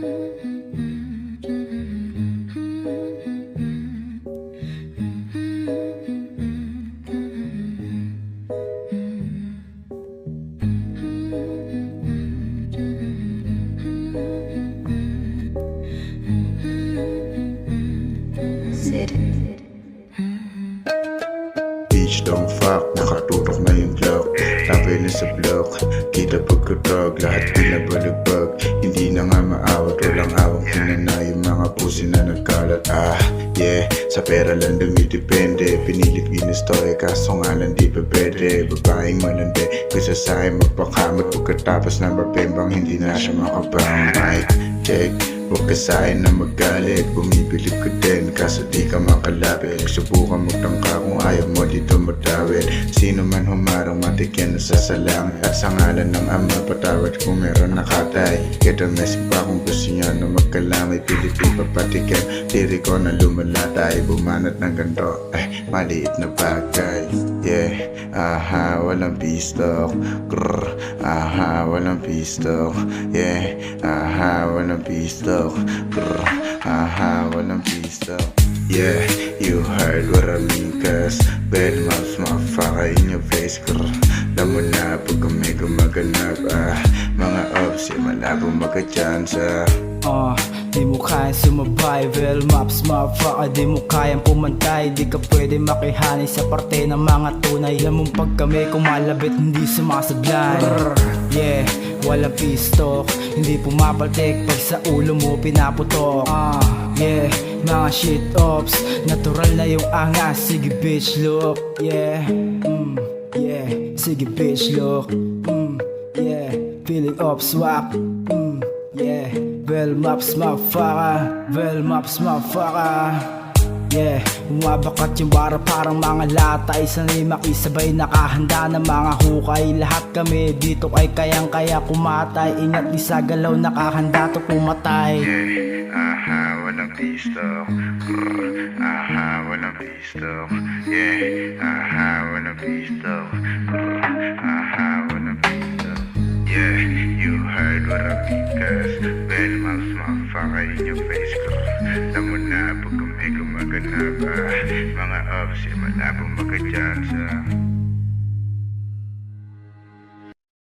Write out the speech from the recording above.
Bitch, don't fuck, nakatutok na yung Glock. Tapay na sa block, kita pagkatrog, lahat pinabaligbag. Hindi na nga maawat, walang awang pinana yung mga pusi na nagkalat. Yeah, sa pera lang dumidepende. Pinilit ginustoy, kaso nga lang di pa pwede. Babaeng malandi, gusto sa'kin magpakamot. Pagkatapos na mapembang, hindi na siya makabang. Mic check, huwag ka sa'kin na magalit. Bumibilib ka din, kaso di ka makalapit. Subukan magtangka kung ayaw mo dito matawid. Sino man humarang matikyan na sasalang. At sa ngalan ng ama, patawad kung meron nakatay. Kita message pa kung gusto niya na magkalamay. Pilipin papatikin, tiri ko na lumalatay. Bumanat ng ganto, ay maliit na bagay. Yeah, walang pistok. Grrr, walang pistok. Yeah, walang pistok. Grrr, walang pistok. Yeah, you heard what I mean, cause bad mouse, motherfucker in your face. Grrr, alam mo na pag kami gumaganap. Mga ops, malabong magka-chance. Di mo kayang sumabay, well maps, motherfucker. Di mo kayang pumantay, di ka pwede makihani sa parte ng mga tunay. Alam mong pag kami kumalabit, hindi sumasablay. Yeah, walang pistok, hindi pumapaltek pag sa ulo mo pinaputok. Yeah, mga shit ops, natural na yung angas. Sige bitch look, yeah, yeah, sige bitch look, yeah, feeling ops swak, yeah. Well maps motherfucker, well maps motherfucker. Yeah, umabakat yung bara parang mga latay. Sanay makisabay nakahanda ng mga hukay. Lahat kami dito ay kayang-kaya kumatay. Ingat di sa galaw nakahanda to pumatay. Yeah, walang pistok. Grrr, walang pistok. Yeah, walang pistok. Grrr, walang pistok. Yeah, you heard what I mean, cause bad mouse, motherfucker in your face. Alam mo na pag kami gumaganap. Mga ops, malabong magka-chance.